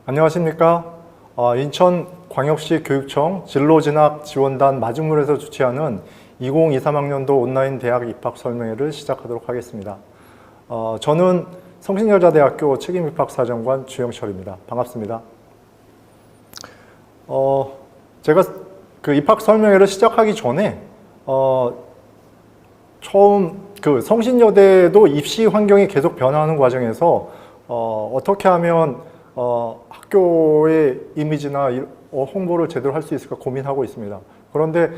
안녕하십니까. 인천광역시 교육청 진로진학지원단 마중물에서 주최하는 2023학년도 온라인 대학 입학 설명회를 시작하도록 하겠습니다. 저는 성신여자대학교 책임입학사정관 주영철입니다. 반갑습니다. 제가 그 입학 설명회를 시작하기 전에 처음 그 성신여대도 입시 환경이 계속 변화하는 과정에서 어떻게 하면 학교의 이미지나 홍보를 제대로 할 수 있을까 고민하고 있습니다. 그런데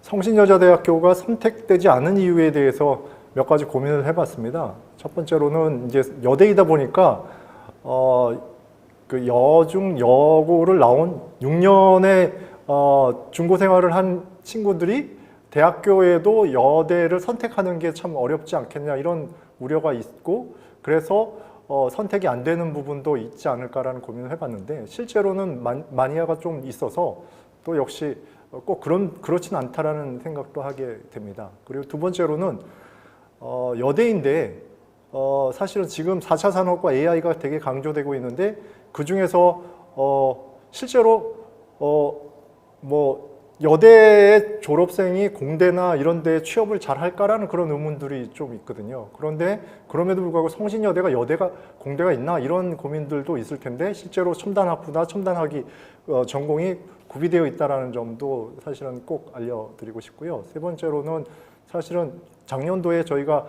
성신여자대학교가 선택되지 않은 이유에 대해서 몇 가지 고민을 해봤습니다. 첫 번째로는 이제 여대이다 보니까 그 여중 여고를 나온 6년의 중고 생활을 한 친구들이 대학교에도 여대를 선택하는 게 참 어렵지 않겠냐 이런 우려가 있고, 그래서 선택이 안 되는 부분도 있지 않을까라는 고민을 해봤는데, 실제로는 마니아가 좀 있어서 또 역시 꼭 그렇진 않다라는 생각도 하게 됩니다. 그리고 두 번째로는 여대인데 사실은 지금 4차 산업과 AI가 되게 강조되고 있는데, 그 중에서 실제로 뭐 여대의 졸업생이 공대나 이런 데 취업을 잘 할까라는 그런 의문들이 좀 있거든요. 그런데 그럼에도 불구하고 성신여대가 공대가 있나 이런 고민들도 있을 텐데, 실제로 첨단학부나 첨단학위 전공이 구비되어 있다는 점도 사실은 꼭 알려드리고 싶고요. 세 번째로는 사실은 작년도에 저희가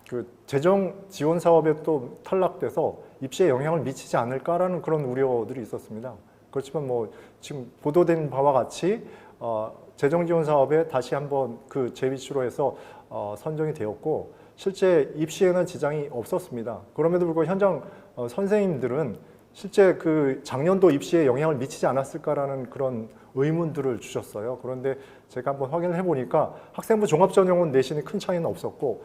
그 재정 지원 사업에 또 탈락돼서 입시에 영향을 미치지 않을까라는 그런 우려들이 있었습니다. 그렇지만 뭐 지금 보도된 바와 같이 재정 지원 사업에 다시 한번 그 재비치로 해서 선정이 되었고, 실제 입시에는 지장이 없었습니다. 그럼에도 불구하고 현장 선생님들은 실제 그 작년도 입시에 영향을 미치지 않았을까라는 그런 의문들을 주셨어요. 그런데 제가 한번 확인을 해보니까 학생부 종합전형은 내신이 큰 차이는 없었고,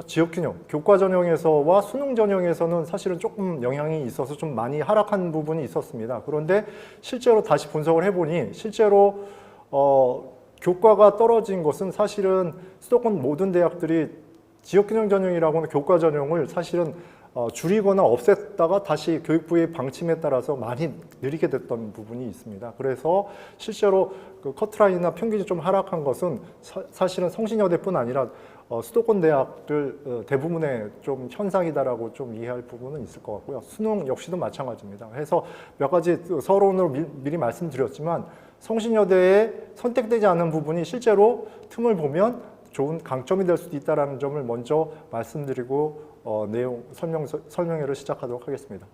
지역균형, 교과 전형에서와 수능 전형에서는 사실은 조금 영향이 있어서 좀 많이 하락한 부분이 있었습니다. 그런데 실제로 다시 분석을 해보니 실제로 교과가 떨어진 것은 사실은 수도권 모든 대학들이 지역균형 전형이라고 하는 교과 전형을 사실은 줄이거나 없앴다가 다시 교육부의 방침에 따라서 많이 느리게 됐던 부분이 있습니다. 그래서 실제로 그 커트라인이나 평균이 좀 하락한 것은 사실은 성신여대뿐 아니라 수도권 대학들 대부분의 좀 현상이다라고 좀 이해할 부분은 있을 것 같고요. 수능 역시도 마찬가지입니다. 그래서 몇 가지 서론으로 미리 말씀드렸지만, 성신여대에 선택되지 않은 부분이 실제로 틈을 보면 좋은 강점이 될 수도 있다는 점을 먼저 말씀드리고 내용 설명회를 시작하도록 하겠습니다.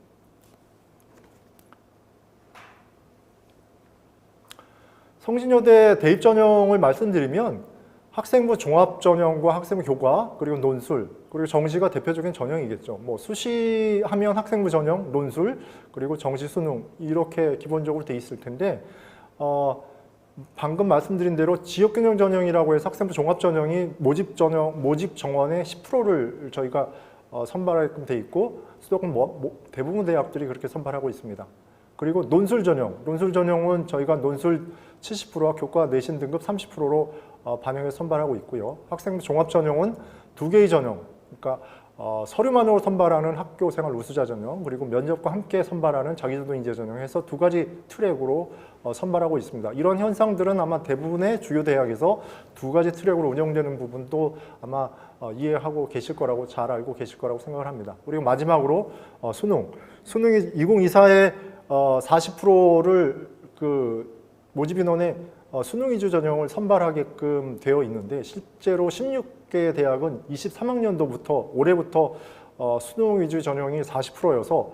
성신여대 대입 전형을 말씀드리면 학생부 종합전형과 학생부 교과, 그리고 논술, 그리고 정시가 대표적인 전형이겠죠. 뭐 수시하면 학생부 전형, 논술, 그리고 정시 수능 이렇게 기본적으로 돼 있을 텐데, 방금 말씀드린 대로 지역균형 전형이라고 해서 학생부 종합전형이 모집 정원의 10%를 저희가 선발하게끔 돼 있고, 수도권 대부분 대학들이 그렇게 선발하고 있습니다. 그리고 논술 전형은 저희가 논술 70%와 교과 내신 등급 30%로 반영해서 선발하고 있고요. 학생부 종합 전형은 두 개의 전형, 그러니까 서류만으로 선발하는 학교생활 우수자 전형, 그리고 면접과 함께 선발하는 자기전도 인재 전형 해서 두 가지 트랙으로 선발하고 있습니다. 이런 현상들은 아마 대부분의 주요 대학에서 두 가지 트랙으로 운영되는 부분도 아마 이해하고 계실 거라고, 잘 알고 계실 거라고 생각을 합니다. 그리고 마지막으로 수능이 2024에 40%를 그 모집 인원의 수능 위주 전형을 선발하게끔 되어 있는데, 실제로 16개 대학은 23학년도부터 올해부터 수능 위주 전형이 40%여서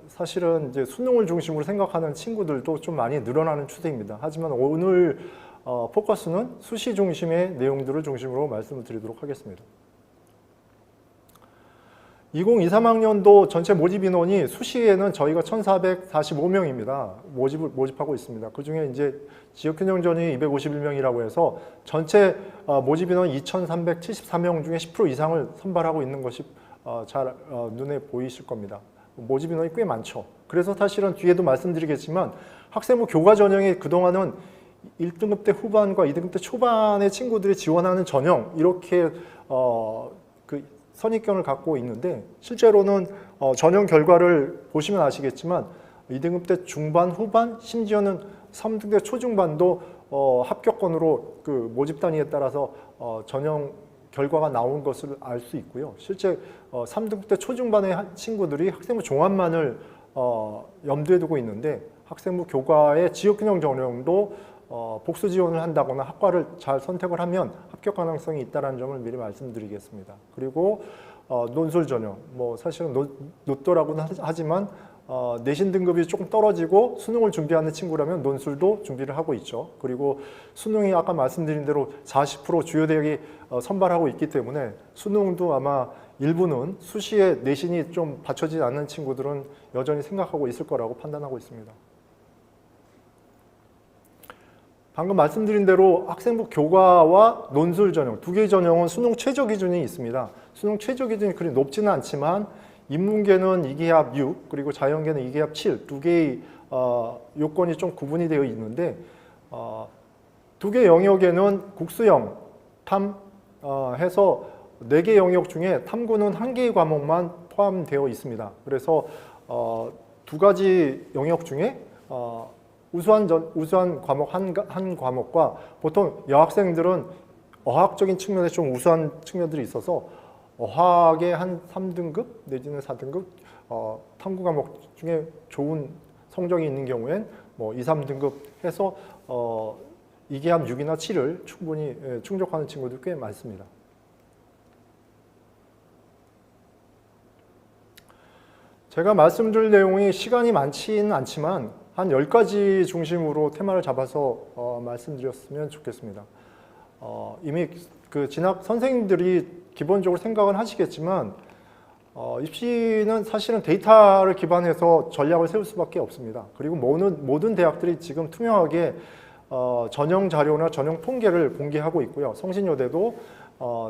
사실은 이제 수능을 중심으로 생각하는 친구들도 좀 많이 늘어나는 추세입니다. 하지만 오늘 포커스는 수시 중심의 내용들을 중심으로 말씀을 드리도록 하겠습니다. 2023학년도 전체 모집 인원이 수시에는 저희가 1,445명입니다. 모집하고 있습니다. 그 중에 이제 지역균형 전형이 251명이라고 해서 전체 모집 인원 2,374명 중에 10% 이상을 선발하고 있는 것이 잘 눈에 보이실 겁니다. 모집 인원이 꽤 많죠. 그래서 사실은 뒤에도 말씀드리겠지만 학생부 교과 전형이 그동안은 1등급 때 후반과 2등급 때 초반의 친구들이 지원하는 전형, 이렇게 선입견을 갖고 있는데 실제로는 전형 결과를 보시면 아시겠지만 2등급 때 중반, 후반, 심지어는 3등급 때 초중반도 합격권으로 그 모집 단위에 따라서 전형 결과가 나온 것을 알 수 있고요. 실제 3등급 때 초중반의 친구들이 학생부 종합만을 염두에 두고 있는데 학생부 교과의 지역균형 전형도 복수 지원을 한다거나 학과를 잘 선택을 하면 합격 가능성이 있다는 점을 미리 말씀드리겠습니다. 그리고 논술 전형, 뭐 사실은 노또라고는 하지만 내신 등급이 조금 떨어지고 수능을 준비하는 친구라면 논술도 준비를 하고 있죠. 그리고 수능이 아까 말씀드린 대로 40% 주요 대학이 선발하고 있기 때문에 수능도 아마 일부는 수시에 내신이 좀 받쳐지지 않는 친구들은 여전히 생각하고 있을 거라고 판단하고 있습니다. 방금 말씀드린 대로 학생부 교과와 논술 전형, 두 개의 전형은 수능 최저 기준이 있습니다. 수능 최저 기준이 그리 높지는 않지만 인문계는 2기합 6, 그리고 자연계는 2기합 7, 두 개의 요건이 좀 구분이 되어 있는데 두 개 영역에는 국수형, 탐 해서 4개 영역 중에 탐구는 1개의 과목만 포함되어 있습니다. 그래서 두 가지 영역 중에 우수한 과목 한 과목과 보통 여학생들은 어학적인 측면에 좀 우수한 측면들이 있어서 어학의 한 3등급 내지는 4등급 탐구 과목 중에 좋은 성적이 있는 경우엔 뭐 2, 3등급 해서 2기합 6이나 7을 충분히 충족하는 친구들 꽤 많습니다. 제가 말씀드릴 내용이 시간이 많지는 않지만 한 10가지 중심으로 테마를 잡아서 말씀드렸으면 좋겠습니다. 이미 그 진학 선생님들이 기본적으로 생각은 하시겠지만 입시는 사실은 데이터를 기반해서 전략을 세울 수밖에 없습니다. 그리고 모든 대학들이 지금 투명하게 전형 자료나 전형 통계를 공개하고 있고요. 성신여대도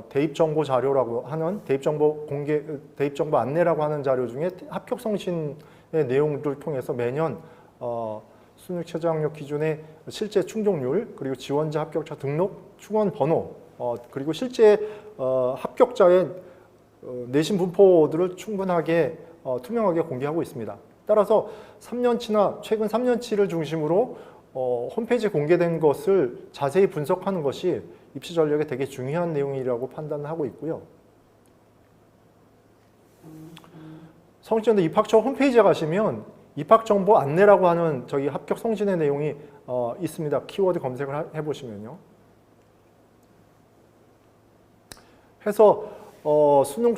대입정보 자료라고 하는 대입정보 안내라고 하는 자료 중에 합격 성신의 내용들을 통해서 매년 수능 최저학력 기준의 실제 충족률, 그리고 지원자 합격자 등록, 충원 번호, 그리고 실제 합격자의 내신 분포들을 충분하게 투명하게 공개하고 있습니다. 따라서 3년치나 최근 3년치를 중심으로 홈페이지에 공개된 것을 자세히 분석하는 것이 입시 전략에 되게 중요한 내용이라고 판단하고 있고요. 성신여대 입학처 홈페이지에 가시면 입학정보 안내라고 하는 저희 합격 성신의 내용이 있습니다. 키워드 검색을 해보시면요. 해서 수능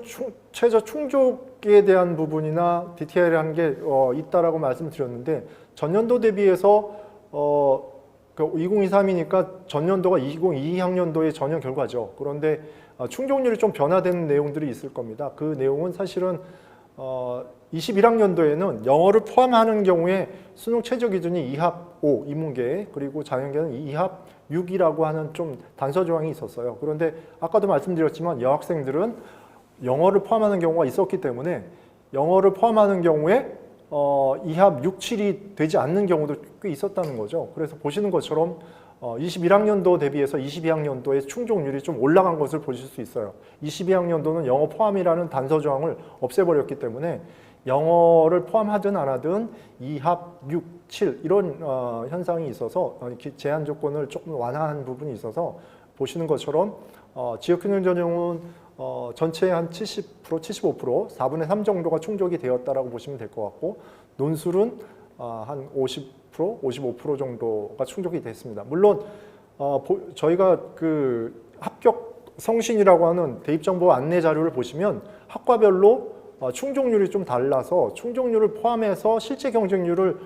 최저 충족에 대한 부분이나 디테일한 게 있다라고 말씀드렸는데 전년도 대비해서 2023이니까 전년도가 2022학년도의 전형 결과죠. 그런데 충족률이 좀 변화되는 내용들이 있을 겁니다. 그 내용은 사실은 21학년도에는 영어를 포함하는 경우에 수능 최저 기준이 2합 5 인문계, 그리고 자연계는 2합 6이라고 하는 좀 단서 조항이 있었어요. 그런데 아까도 말씀드렸지만 여학생들은 영어를 포함하는 경우가 있었기 때문에 영어를 포함하는 경우에 2합 6, 7이 되지 않는 경우도 꽤 있었다는 거죠. 그래서 보시는 것처럼 21학년도 대비해서 22학년도의 충족률이 좀 올라간 것을 보실 수 있어요. 22학년도는 영어 포함이라는 단서 조항을 없애버렸기 때문에 영어를 포함하든 안 하든 2합 6, 7 이런 현상이 있어서 제한 조건을 조금 완화한 부분이 있어서 보시는 것처럼 지역균형 전형은 전체의 한 70%, 75%, 4분의 3 정도가 충족이 되었다라고 보시면 될 것 같고 논술은 한 50%, 55% 정도가 충족이 됐습니다. 물론 저희가 그 합격 성신이라고 하는 대입정보 안내 자료를 보시면 학과별로 충족률이 좀 달라서 충족률을 포함해서 실제 경쟁률을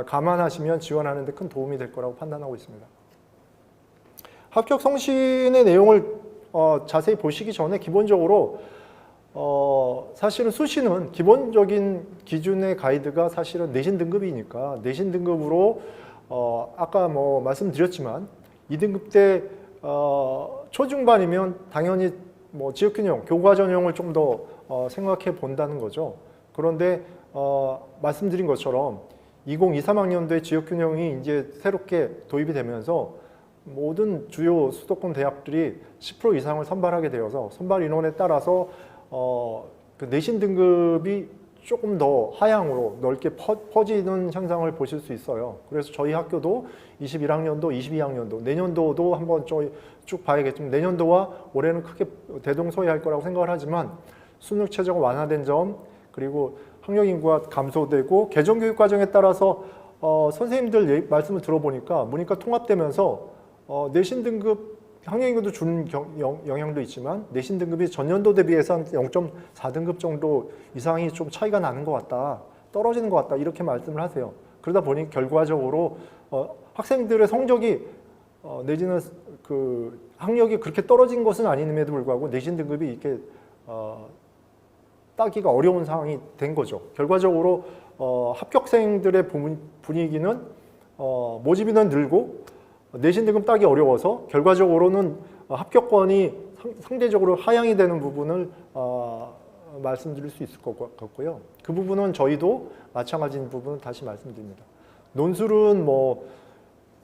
감안하시면 지원하는 데 큰 도움이 될 거라고 판단하고 있습니다. 합격 성신의 내용을 자세히 보시기 전에 기본적으로 사실은 수시는 기본적인 기준의 가이드가 사실은 내신 등급이니까 내신 등급으로 아까 뭐 말씀드렸지만 2등급 때 초중반이면 당연히 뭐 지역균형, 교과 전형을 좀 더 생각해 본다는 거죠. 그런데 말씀드린 것처럼 2023학년도에 지역균형이 이제 새롭게 도입이 되면서 모든 주요 수도권 대학들이 10% 이상을 선발하게 되어서 선발 인원에 따라서 그 내신 등급이 조금 더 하향으로 넓게 퍼지는 현상을 보실 수 있어요. 그래서 저희 학교도 21학년도, 22학년도, 내년도도 한번 쭉 봐야겠지만 내년도와 올해는 크게 대동소이할 거라고 생각을 하지만 수능 체제가 완화된 점, 그리고 학령 인구가 감소되고 개정교육 과정에 따라서 선생님들 말씀을 들어보니까 문이과 통합되면서 내신 등급 학령 인구도 준 영향도 있지만 내신 등급이 전년도 대비해서 한 0.4등급 정도 이상이 좀 차이가 나는 것 같다, 떨어지는 것 같다 이렇게 말씀을 하세요. 그러다 보니 결과적으로 학생들의 성적이 내지는 그 학력이 그렇게 떨어진 것은 아님에도 불구하고 내신 등급이 이렇게 따기가 어려운 상황이 된 거죠. 결과적으로 합격생들의 분위기는 모집 인원 늘고 내신 등급 따기 어려워서 결과적으로는 합격권이 상대적으로 하향이 되는 부분을 말씀드릴 수 있을 것 같고요. 그 부분은 저희도 마찬가지인 부분은 다시 말씀드립니다. 논술은 뭐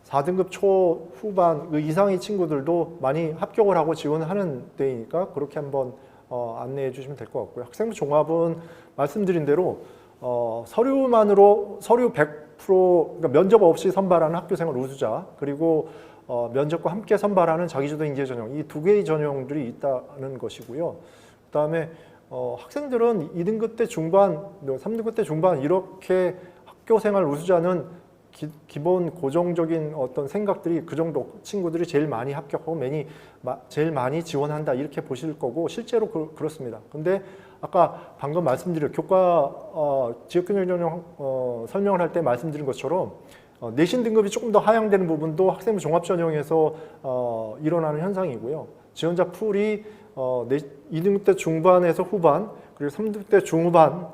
4등급 초후반 이상의 친구들도 많이 합격을 하고 지원을 하는 데이니까 그렇게 한번 안내해 주시면 될 것 같고요. 학생부 종합은 말씀드린 대로 서류만으로 서류 100% 그러니까 면접 없이 선발하는 학교생활 우수자, 그리고 면접과 함께 선발하는 자기주도 인재 전형, 이 두 개의 전형들이 있다는 것이고요. 그다음에 학생들은 2등급 때 중반, 3등급 때 중반 이렇게 학교생활 우수자는 기본 고정적인 어떤 생각들이 그 정도 친구들이 제일 많이 합격하고 제일 많이 지원한다 이렇게 보실 거고 실제로 그렇습니다. 근데 아까 방금 말씀드린 교과 지역균형 전형 설명을 할 때 말씀드린 것처럼 내신 등급이 조금 더 하향되는 부분도 학생부 종합전형에서 일어나는 현상이고요. 지원자 풀이 2등급 때 중반에서 후반, 그리고 3등급 때 중후반,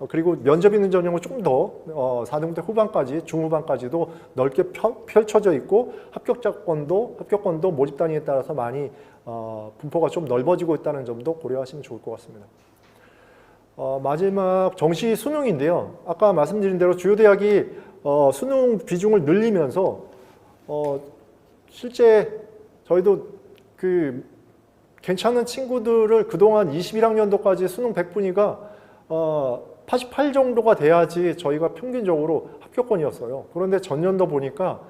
그리고 면접 있는 전형은 조금 더 4등급 때 후반까지, 중후반까지도 넓게 펼쳐져 있고 합격권도 모집 단위에 따라서 많이 분포가 좀 넓어지고 있다는 점도 고려하시면 좋을 것 같습니다. 마지막 정시 수능인데요. 아까 말씀드린 대로 주요 대학이 수능 비중을 늘리면서 실제 저희도 그 괜찮은 친구들을 그동안 21학년도까지 수능 100분위가 88 정도가 돼야지 저희가 평균적으로 합격권이었어요. 그런데 전년도 보니까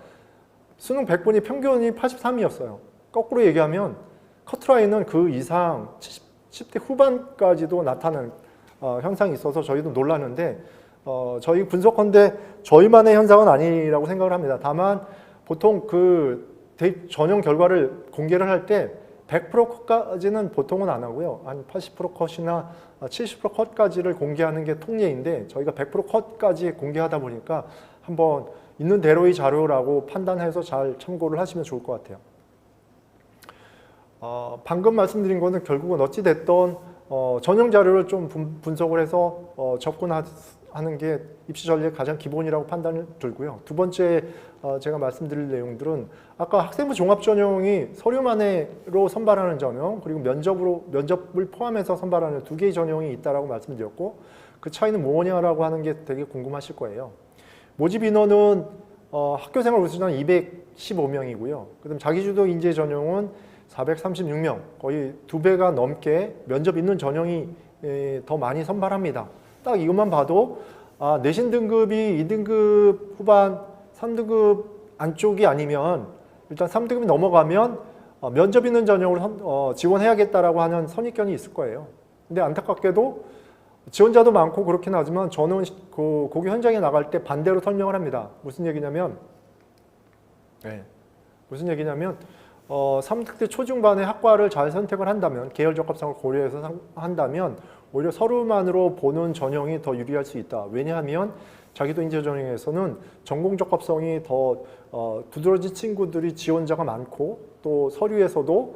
수능 100분위 평균이 83이었어요. 거꾸로 얘기하면 커트라인은 그 이상 70대 후반까지도 나타나는 현상이 있어서 저희도 놀랐는데 저희 분석컨대 저희만의 현상은 아니라고 생각을 합니다. 다만 보통 그 전형 결과를 공개를 할 때 100% 컷까지는 보통은 안 하고요. 한 80% 컷이나 70% 컷까지를 공개하는 게 통례인데 저희가 100% 컷까지 공개하다 보니까 한번 있는 대로의 자료라고 판단해서 잘 참고를 하시면 좋을 것 같아요. 방금 말씀드린 거는 결국은 어찌됐던 전형 자료를 좀 분석을 해서 접근하는 게 입시 전략의 가장 기본이라고 판단을 들고요. 두 번째 제가 말씀드릴 내용들은 아까 학생부 종합 전형이 서류만으로 선발하는 전형, 그리고 면접을 포함해서 선발하는 두 개의 전형이 있다라고 말씀드렸고 그 차이는 뭐냐라고 하는 게 되게 궁금하실 거예요. 모집 인원은 학교생활 우수자는 215명이고요. 그다음 자기주도 인재 전형은 436명, 거의 2배가 넘게 면접 있는 전형이 더 많이 선발합니다. 딱 이것만 봐도 내신 등급이 2등급 후반, 3등급 안쪽이 아니면 일단 3등급이 넘어가면 면접 있는 전형으로 지원해야겠다라고 하는 선입견이 있을 거예요. 근데 안타깝게도 지원자도 많고 그렇긴 하지만 저는 그 고교 현장에 나갈 때 반대로 설명을 합니다. 무슨 얘기냐면 3등급 때 초중반에 학과를 잘 선택을 한다면, 계열 적합성을 고려해서 한다면 오히려 서류만으로 보는 전형이 더 유리할 수 있다. 왜냐하면 자기도 인재 전형에서는 전공 적합성이 더 두드러진 친구들이 지원자가 많고 또 서류에서도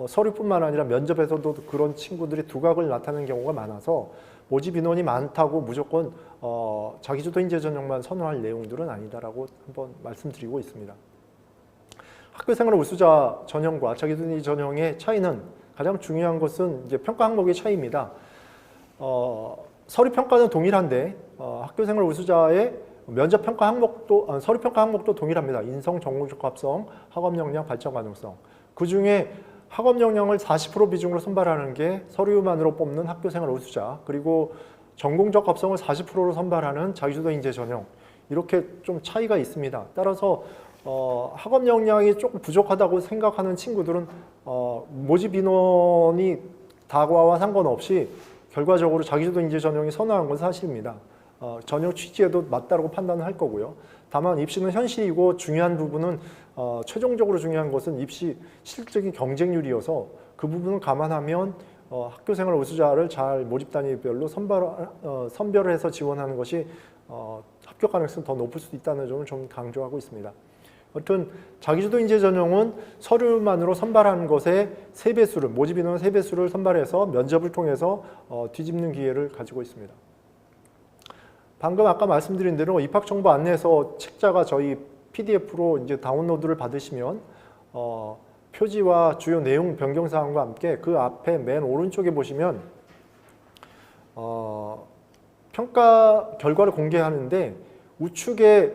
서류뿐만 아니라 면접에서도 그런 친구들이 두각을 나타내는 경우가 많아서 모집 인원이 많다고 무조건 자기주도 인재 전형만 선호할 내용들은 아니다라고 한번 말씀드리고 있습니다. 학교생활 우수자 전형과 자기주도 인재 전형의 차이는 가장 중요한 것은 이제 평가 항목의 차이입니다. 서류 평가는 동일한데 학교생활 우수자의 면접 평가 항목도 서류 평가 항목도 동일합니다. 인성, 전공 적합성, 학업 역량, 발전 가능성. 그 중에 학업 역량을 40% 비중으로 선발하는 게 서류만으로 뽑는 학교생활 우수자, 그리고 전공적 합성을 40%로 선발하는 자기주도 인재 전형, 이렇게 좀 차이가 있습니다. 따라서 학업 역량이 조금 부족하다고 생각하는 친구들은 모집 인원이 다과와 상관없이 결과적으로 자기주도 인재 전형이 선호한 건 사실입니다. 전형 취지에도 맞다고 판단을 할 거고요. 다만 입시는 현실이고 중요한 부분은 최종적으로 중요한 것은 입시 실질적인 경쟁률이어서 그 부분을 감안하면 학교생활 우수자를 잘 모집 단위별로 선별을 해서 지원하는 것이 합격 가능성이 더 높을 수도 있다는 점을 좀 강조하고 있습니다. 아무튼 자기주도 인재 전형은 서류만으로 선발하는 것의 3배수를, 모집 인원 3배수를 선발해서 면접을 통해서 뒤집는 기회를 가지고 있습니다. 방금 아까 말씀드린 대로 입학정보 안내서 책자가 저희 PDF로 이제 다운로드를 받으시면 표지와 주요 내용 변경사항과 함께 그 앞에 맨 오른쪽에 보시면 평가 결과를 공개하는데 우측에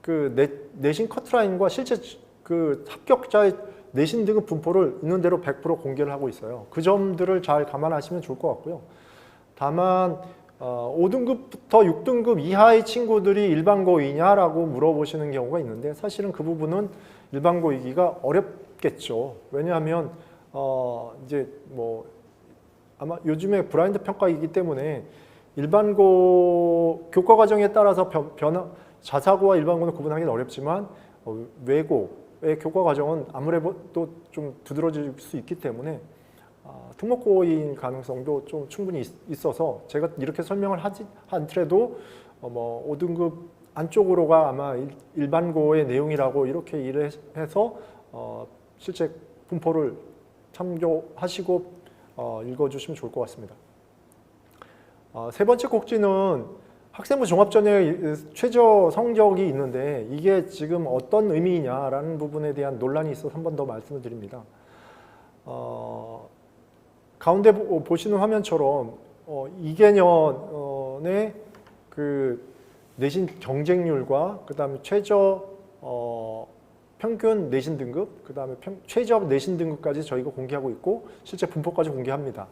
그 내신 커트라인과 실제 그 합격자의 내신 등급 분포를 있는 대로 100% 공개를 하고 있어요. 그 점들을 잘 감안하시면 좋을 것 같고요. 다만 5등급부터 6등급 이하의 친구들이 일반고이냐라고 물어보시는 경우가 있는데 사실은 그 부분은 일반고이기가 어렵겠죠. 왜냐하면 이제 뭐 아마 요즘에 블라인드 평가이기 때문에 일반고 교과 과정에 따라서 자사고와 일반고는 구분하기는 어렵지만 외고의 교과 과정은 아무래도 좀 두드러질 수 있기 때문에 특목고인 가능성도 좀 충분히 있어서 제가 이렇게 설명을 하지 않더라도 뭐 5등급 안쪽으로가 아마 일반고의 내용이라고 이렇게 이해를 해서 실제 분포를 참조하시고 읽어주시면 좋을 것 같습니다. 세 번째 꼭지는 학생부 종합전형의 최저 성적이 있는데 이게 지금 어떤 의미냐라는 부분에 대한 논란이 있어서 한 번 더 말씀을 드립니다. 가운데 보시는 화면처럼 2개년의 그 내신 경쟁률과 그 다음에 최저 평균 내신 등급, 그 다음에 최저 내신 등급까지 저희가 공개하고 있고 실제 분포까지 공개합니다.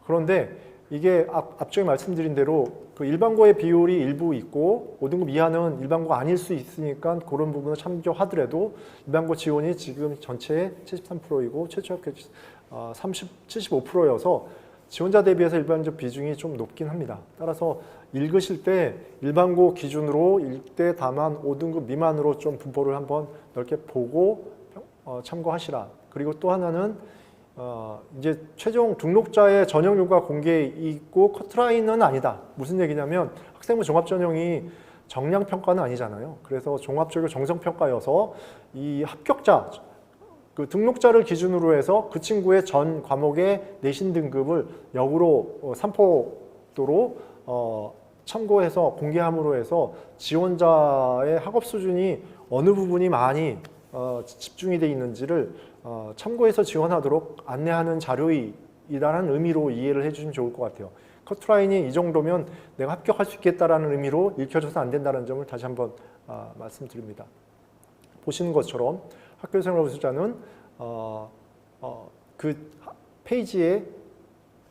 그런데 이게 앞쪽에 말씀드린 대로 그 일반고의 비율이 일부 있고 5등급 이하는 일반고가 아닐 수 있으니까 그런 부분을 참조하더라도 일반고 지원이 지금 전체의 73%이고 최초 합격 75%여서 지원자 대비해서 일반적 비중이 좀 높긴 합니다. 따라서 읽으실 때 일반고 기준으로 읽되 다만 5등급 미만으로 좀 분포를 한번 넓게 보고 참고하시라. 그리고 또 하나는 이제 최종 등록자의 전형률과 공개 있고 커트라인은 아니다. 무슨 얘기냐면 학생부 종합전형이 정량평가는 아니잖아요. 그래서 종합적이고 정성평가여서 이 합격자, 그 등록자를 기준으로 해서 그 친구의 전 과목의 내신 등급을 역으로 3포도로 참고해서 공개함으로 해서 지원자의 학업 수준이 어느 부분이 많이 집중이 되어 있는지를 참고해서 지원하도록 안내하는 자료이라는 의미로 이해를 해주시면 좋을 것 같아요. 커트라인이 이 정도면 내가 합격할 수 있겠다라는 의미로 읽혀져서 안 된다는 점을 다시 한번 말씀드립니다. 보시는 것처럼 학교생활 우수자는 그 페이지에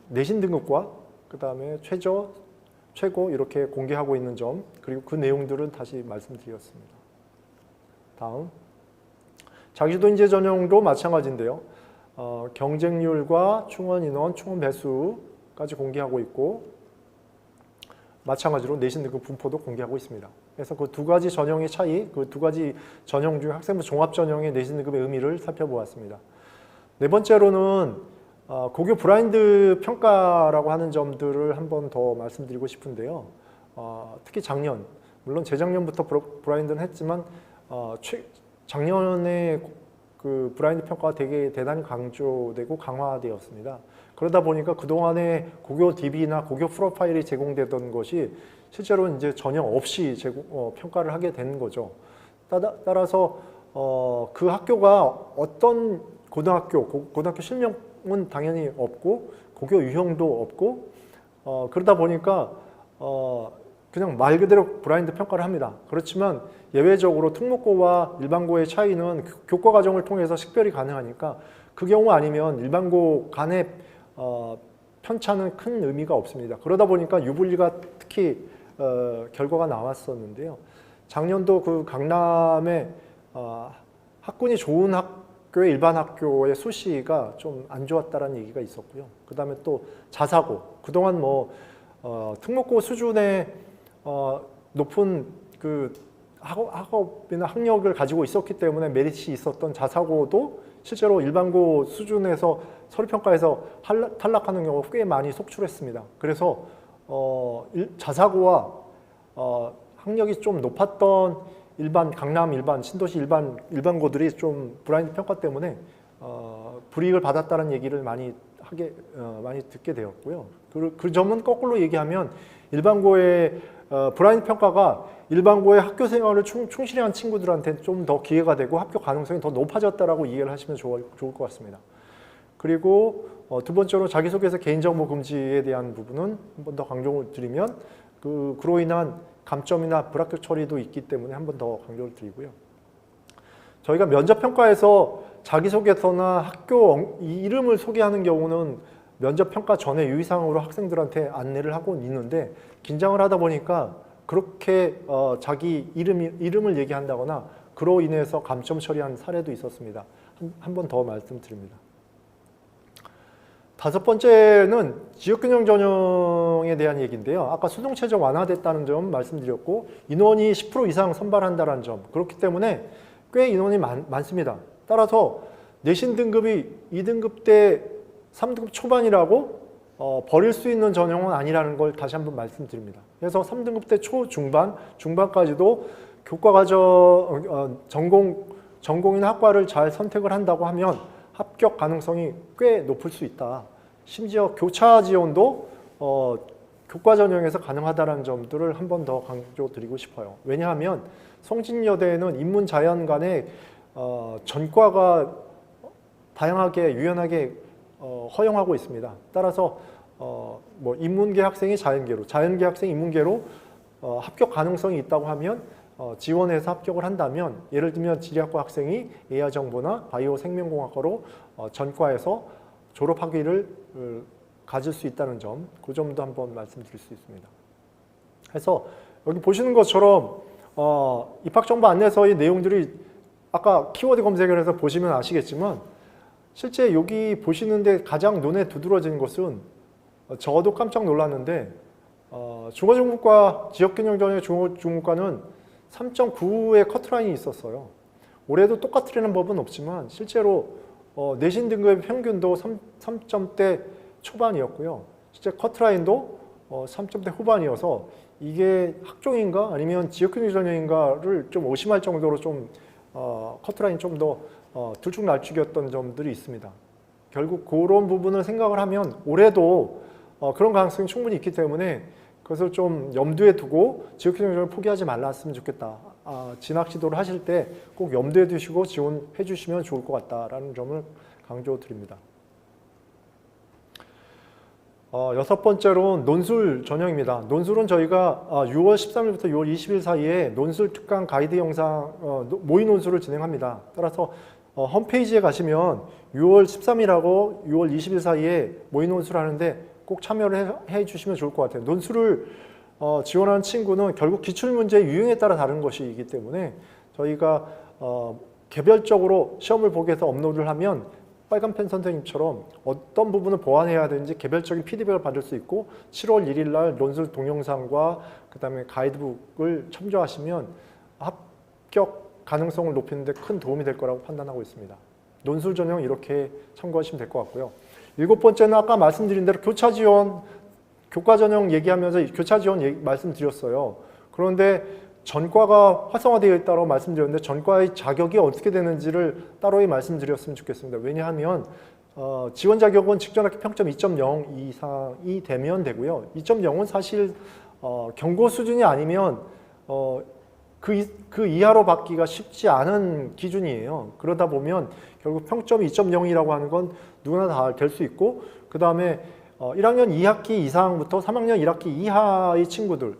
내신 등급과 그 다음에 최저, 최고 이렇게 공개하고 있는 점, 그리고 그 내용들은 다시 말씀드렸습니다. 다음, 자기주도 인재 전형도 마찬가지인데요. 경쟁률과 충원 인원, 충원 배수까지 공개하고 있고 마찬가지로 내신 등급 분포도 공개하고 있습니다. 그래서 그 두 가지 전형의 차이, 그 두 가지 전형 중 학생부 종합 전형의 내신 등급의 의미를 살펴보았습니다. 네 번째로는 고교 블라인드 평가라고 하는 점들을 한 번 더 말씀드리고 싶은데요. 특히 작년, 물론 재작년부터 블라인드는 했지만 작년에 그 블라인드 평가가 되게 대단히 강조되고 강화되었습니다. 그러다 보니까 그동안에 고교 DB나 고교 프로파일이 제공되던 것이 실제로 이제 전형 없이 평가를 하게 되는 거죠. 따라서 그 학교가 어떤 고등학교 실명은 당연히 없고 고교 유형도 없고 그러다 보니까 그냥 말 그대로 블라인드 평가를 합니다. 그렇지만 예외적으로 특목고와 일반고의 차이는 교과 과정을 통해서 식별이 가능하니까 그 경우 아니면 일반고 간의 편차는 큰 의미가 없습니다. 그러다 보니까 유불리가 특히 결과가 나왔었는데요. 작년도 그 강남의 학군이 좋은 학교의 일반 학교의 수시가 좀 안 좋았다라는 얘기가 있었고요. 그 다음에 또 자사고, 그동안 뭐 특목고 수준의 높은 그 학업이나 학력을 가지고 있었기 때문에 메리트이 있었던 자사고도 실제로 일반고 수준에서 서류평가에서 탈락하는 경우가 꽤 많이 속출했습니다. 그래서 자사고와 학력이 좀 높았던 강남 일반, 신도시 일반고들이 좀 브라인드 평가 때문에 불이익을 받았다는 얘기를 많이 듣게 되었고요. 그 점은 거꾸로 얘기하면 일반고의 브라인드 평가가 일반고의 학교 생활을 충실히 한 친구들한테 좀 더 기회가 되고 합격 가능성이 더 높아졌다라고 이해를 하시면 좋을 것 같습니다. 그리고 두 번째로 자기소개서 개인정보 금지에 대한 부분은 한 번 더 강조를 드리면 그로 인한 감점이나 불합격 처리도 있기 때문에 한 번 더 강조를 드리고요. 저희가 면접평가에서 자기소개서나 학교 이름을 소개하는 경우는 면접평가 전에 유의사항으로 학생들한테 안내를 하고 있는데 긴장을 하다 보니까 그렇게 자기 이름을 얘기한다거나 그로 인해서 감점 처리한 사례도 있었습니다. 한 번 더 말씀드립니다. 다섯 번째는 지역균형 전형에 대한 얘기인데요. 아까 수동체적 완화됐다는 점 말씀드렸고 인원이 10% 이상 선발한다는 점, 그렇기 때문에 꽤 인원이 많습니다. 따라서 내신 등급이 2등급 때 3등급 초반이라고 버릴 수 있는 전형은 아니라는 걸 다시 한번 말씀드립니다. 그래서 3등급 때 중반까지도 교과과정 전공이나 학과를 잘 선택을 한다고 하면 합격 가능성이 꽤 높을 수 있다. 심지어 교차 지원도 교과 전형에서 가능하다는 점들을 한 번 더 강조드리고 싶어요. 왜냐하면 성진여대는 인문자연 간의 전과가 다양하게 유연하게 허용하고 있습니다. 따라서 뭐 인문계 학생이 자연계로, 자연계 학생이 인문계로 합격 가능성이 있다고 하면 지원해서 합격을 한다면, 예를 들면 지리학과 학생이 예하정보나 바이오 생명공학과로 전과해서 졸업학위를 가질 수 있다는 점, 그 점도 한번 말씀드릴 수 있습니다. 그래서 여기 보시는 것처럼 입학정보 안내서의 내용들이 아까 키워드 검색을 해서 보시면 아시겠지만 실제 여기 보시는데 가장 눈에 두드러지는 것은 저도 깜짝 놀랐는데 중어중문과 지역균형전형 중어중문과는 3.9의 커트라인이 있었어요. 올해도 똑같으려는 법은 없지만 실제로 내신 등급의 평균도 3점대 초반이었고요. 실제 커트라인도 3점대 후반이어서 이게 학종인가 아니면 지역균형 전형인가를 좀 의심할 정도로 좀 커트라인이 좀 더 들쭉날쭉이었던 점들이 있습니다. 결국 그런 부분을 생각을 하면 올해도 그런 가능성이 충분히 있기 때문에 그것을 좀 염두에 두고 지역균형 전형을 포기하지 말았으면 좋겠다. 진학 지도를 하실 때 꼭 염두에 두시고 지원해 주시면 좋을 것 같다라는 점을 강조드립니다. 여섯 번째로는 논술 전형입니다. 논술은 저희가 6월 13일부터 6월 20일 사이에 논술 특강 가이드 영상 모의 논술을 진행합니다. 따라서 홈페이지에 가시면 6월 13일하고 6월 20일 사이에 모의 논술을 하는데 꼭 참여를 해 주시면 좋을 것 같아요. 논술을 지원하는 친구는 결국 기출문제의 유형에 따라 다른 것이기 때문에 저희가 개별적으로 시험을 보기 위해서 업로드를 하면 빨간펜 선생님처럼 어떤 부분을 보완해야 되는지 개별적인 피드백을 받을 수 있고 7월 1일 날 논술 동영상과 그 다음에 가이드북을 첨부하시면 합격 가능성을 높이는 데 큰 도움이 될 거라고 판단하고 있습니다. 논술 전형 이렇게 참고하시면 될 것 같고요. 일곱 번째는 아까 말씀드린 대로 교차 지원, 교과 전형 얘기하면서 교차 지원 말씀드렸어요. 그런데 전과가 활성화되어 있다고 말씀드렸는데 전과의 자격이 어떻게 되는지를 따로 말씀드렸으면 좋겠습니다. 왜냐하면 지원 자격은 직전학기 평점 2.0 이상이 되면 되고요. 2.0은 사실 경고 수준이 아니면 그 이하로 받기가 쉽지 않은 기준이에요. 그러다 보면 결국 평점이 2.0이라고 하는 건 누구나 다 될 수 있고, 그 다음에 1학년 2학기 이상부터 3학년 1학기 이하의 친구들,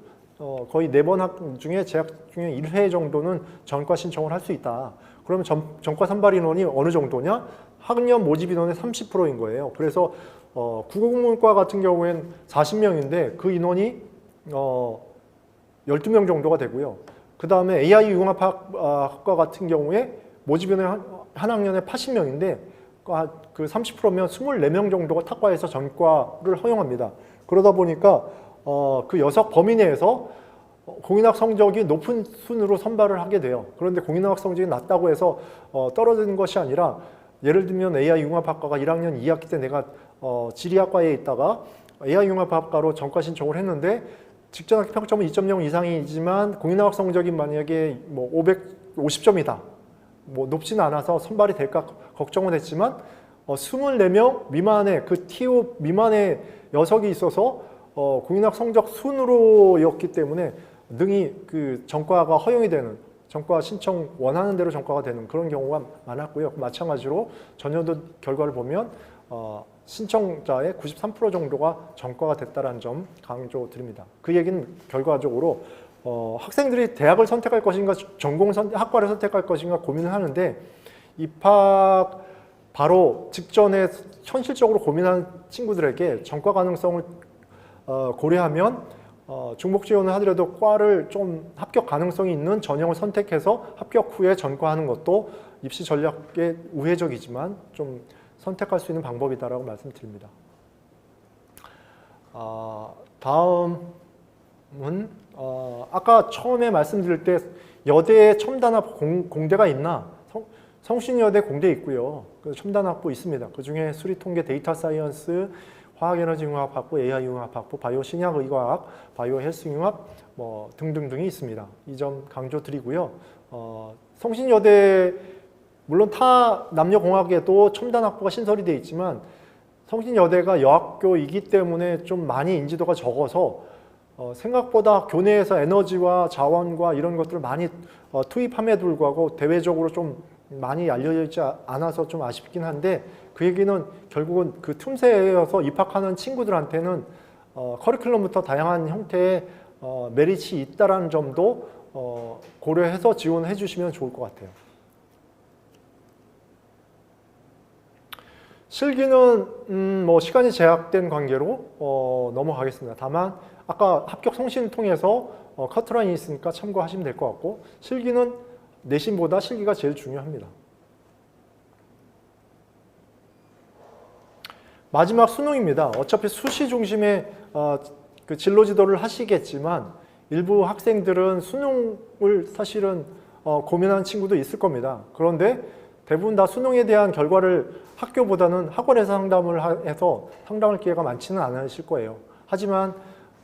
거의 4번 중에 재학 중에 1회 정도는 전과 신청을 할 수 있다. 그러면 전과 선발 인원이 어느 정도냐? 학년 모집 인원의 30%인 거예요. 그래서 국어국문과 같은 경우엔 40명인데 그 인원이 12명 정도가 되고요. 그 다음에 AI 융합학과 같은 경우에 모집 인원이 한 학년에 80명인데 그 30%면 24명 정도가 탁과해서 전과를 허용합니다. 그러다 보니까 그 여섯 범위 내에서 공인학 성적이 높은 순으로 선발을 하게 돼요. 그런데 공인학 성적이 낮다고 해서 떨어지는 것이 아니라 예를 들면 AI 융합학과가 1학년 2학기 때 내가 지리학과에 있다가 AI 융합학과로 전과 신청을 했는데 직전 학기 평점은 2.0 이상이지만 공인학 성적이 만약에 뭐 550점이다. 뭐 높지는 않아서 선발이 될까 걱정은 했지만 24명 미만의 그 TO 미만의 녀석이 있어서 공인학 성적 순으로였기 때문에 능히 그 전과가 허용이 되는 전과 신청 원하는 대로 전과가 되는 그런 경우가 많았고요. 마찬가지로 전년도 결과를 보면 신청자의 93% 정도가 전과가 됐다는 점 강조드립니다. 그 얘기는 결과적으로 학생들이 대학을 선택할 것인가 학과를 선택할 것인가 고민을 하는데 입학 바로 직전에 현실적으로 고민하는 친구들에게 전과 가능성을 고려하면 중복 지원을 하더라도 과를 좀 합격 가능성이 있는 전형을 선택해서 합격 후에 전과하는 것도 입시 전략에 우회적이지만 좀 선택할 수 있는 방법이다라고 말씀드립니다. 다음은 아까 처음에 말씀드릴 때 여대에 첨단학 공대가 있나? 성신여대 공대 있고요. 첨단학부 있습니다. 그중에 수리통계, 데이터 사이언스, 화학에너지융합학부, AI융합학부, 바이오 신약의과학, 바이오 헬스융합 뭐 등등등이 있습니다. 이 점 강조드리고요. 성신여대 물론 타 남녀공학에도 첨단학부가 신설이 되어 있지만 성신여대가 여학교이기 때문에 좀 많이 인지도가 적어서 생각보다 교내에서 에너지와 자원과 이런 것들을 많이 투입함에도 불구하고 대외적으로 좀 많이 알려져 있지 않아서 좀 아쉽긴 한데 그 얘기는 결국은 그 틈새여서 입학하는 친구들한테는 커리큘럼부터 다양한 형태의 메리트이 있다는 점도 고려해서 지원해 주시면 좋을 것 같아요. 실기는 뭐 시간이 제약된 관계로 넘어가겠습니다. 다만 아까 합격 송신을 통해서 커트라인이 있으니까 참고하시면 될 것 같고 실기는 내신보다 실기가 제일 중요합니다. 마지막 수능입니다. 어차피 수시 중심의 그 진로 지도를 하시겠지만 일부 학생들은 수능을 사실은 고민하는 친구도 있을 겁니다. 그런데 대부분 다 수능에 대한 결과를 학교보다는 학원에서 상담을 해서 상담할 기회가 많지는 않으실 거예요. 하지만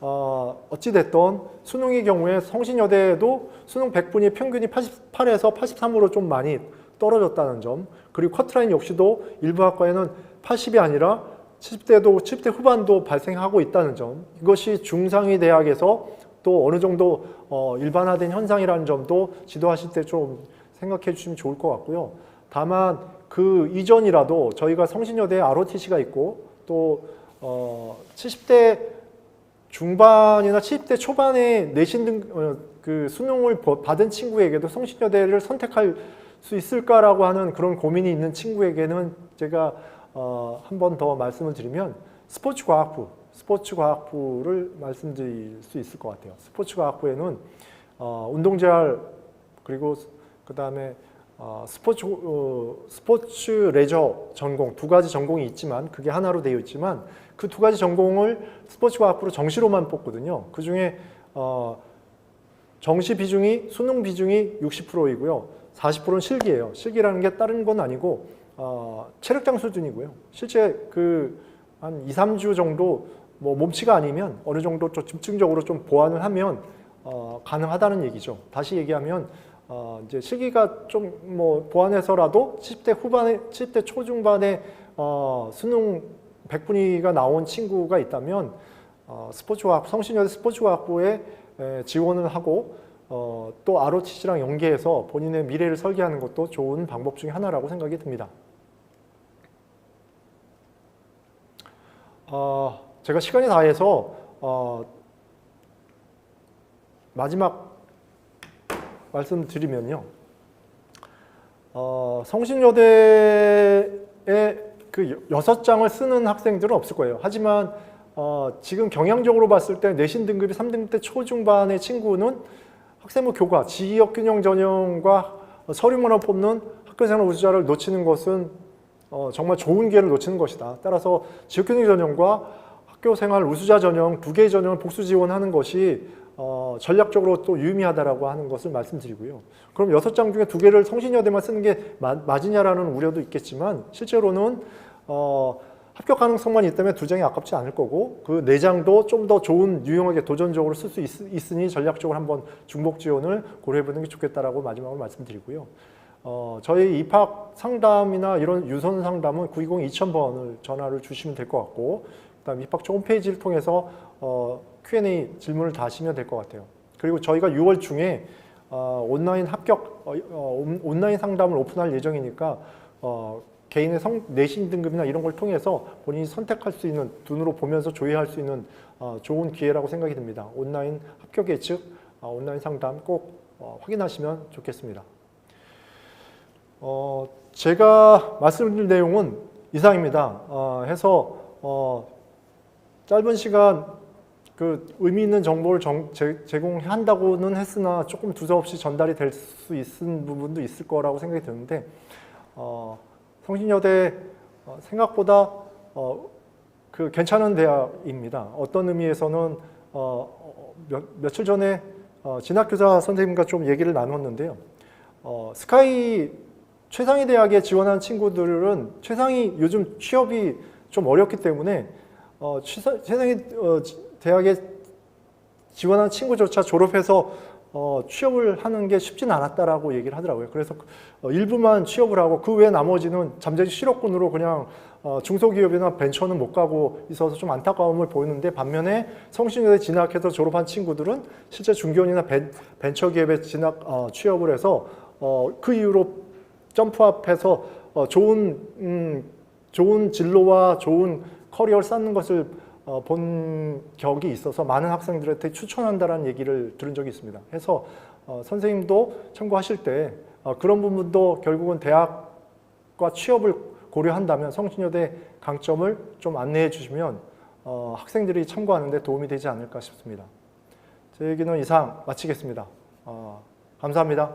어찌됐든 수능의 경우에 성신여대에도 수능 100분이 평균이 88에서 83으로 좀 많이 떨어졌다는 점, 그리고 커트라인 역시도 일부 학과에는 80이 아니라 70대 후반도 발생하고 있다는 점, 이것이 중상위 대학에서 또 어느 정도 일반화된 현상이라는 점도 지도하실 때 좀 생각해 주시면 좋을 것 같고요. 다만 그 이전이라도 저희가 성신여대에 ROTC가 있고 또 70대 중반이나 70대 초반에 내신 그 수능을 받은 친구에게도 성신여대를 선택할 수 있을까라고 하는 그런 고민이 있는 친구에게는 제가 한 번 더 말씀을 드리면 스포츠과학부를 말씀드릴 수 있을 것 같아요. 스포츠과학부에는 운동재활 그리고 그 다음에 스포츠 레저 전공 두 가지 전공이 있지만 그게 하나로 되어 있지만 그 두 가지 전공을 스포츠과학부로 정시로만 뽑거든요. 그 중에 정시 비중이 수능 비중이 60%이고요. 40%는 실기예요. 실기라는 게 다른 건 아니고 체력장 수준이고요. 실제 한 2, 3주 정도 뭐 몸치가 아니면 어느 정도 좀 집중적으로 좀 보완을 하면 가능하다는 얘기죠. 다시 얘기하면 이제 실기가 좀 뭐 보완해서라도 70대 후반에 70대 초중반에 수능 100분위가 나온 친구가 있다면 성신여대 스포츠과학부에 지원을 하고 또 ROTC랑 연계해서 본인의 미래를 설계하는 것도 좋은 방법 중에 하나라고 생각이 듭니다. 제가 시간이 다해서 마지막 말씀드리면요. 성신여대에 그 6장을 쓰는 학생들은 없을 거예요. 하지만 지금 경향적으로 봤을 때 내신 등급이 3등급 때 초중반의 친구는 학생부 교과, 지역균형 전형과 서류문화 뽑는 학교생활 우수자를 놓치는 것은 정말 좋은 기회를 놓치는 것이다. 따라서 지역균형 전형과 학교생활 우수자 전형 두 개의 전형을 복수 지원하는 것이 전략적으로 또 유의미하다라고 하는 것을 말씀드리고요. 그럼 6장 중에 2개를 성신여대만 쓰는 게 맞으냐라는 우려도 있겠지만 실제로는 합격 가능성만 있다면 2장이 아깝지 않을 거고 그 4장도 좀 더 좋은 유용하게 도전적으로 쓸 수 있으니 전략적으로 한번 중복 지원을 고려해보는 게 좋겠다라고 마지막으로 말씀드리고요. 저희 입학 상담이나 이런 유선 상담은 920-2000번을 전화를 주시면 될 것 같고 그다음 입학처 홈페이지를 통해서 Q&A 질문을 다 하시면 될 것 같아요. 그리고 저희가 6월 중에 온라인 합격 온라인 상담을 오픈할 예정이니까 개인의 내신 등급이나 이런 걸 통해서 본인이 선택할 수 있는 눈으로 보면서 조회할 수 있는 좋은 기회라고 생각이 듭니다. 온라인 합격 예측, 온라인 상담 꼭 확인하시면 좋겠습니다. 제가 말씀드릴 내용은 이상입니다. 해서 짧은 시간 그 의미 있는 정보를 제공한다고는 했으나 조금 두서없이 전달이 될 수 있는 부분도 있을 거라고 생각이 드는데 성신여대 생각보다 그 괜찮은 대학입니다. 어떤 의미에서는 며칠 전에 진학교사 선생님과 좀 얘기를 나눴는데요. 스카이 최상위 대학에 지원한 친구들은 최상위 요즘 취업이 좀 어렵기 때문에 최상위 대학에 지원한 친구조차 졸업해서 취업을 하는 게 쉽진 않았다라고 얘기를 하더라고요. 그래서 일부만 취업을 하고 그 외 나머지는 잠재적 실업군으로 그냥 중소기업이나 벤처는 못 가고 있어서 좀 안타까움을 보이는데 반면에 성신여대 진학해서 졸업한 친구들은 실제 중견이나 벤처기업에 취업을 해서 그 이후로 점프업해서 좋은 진로와 좋은 커리어를 쌓는 것을 본 격이 있어서 많은 학생들한테 추천한다라는 얘기를 들은 적이 있습니다. 해서 선생님도 참고하실 때 그런 부분도 결국은 대학과 취업을 고려한다면 성신여대 강점을 좀 안내해 주시면 학생들이 참고하는 데 도움이 되지 않을까 싶습니다. 제 얘기는 이상 마치겠습니다. 감사합니다.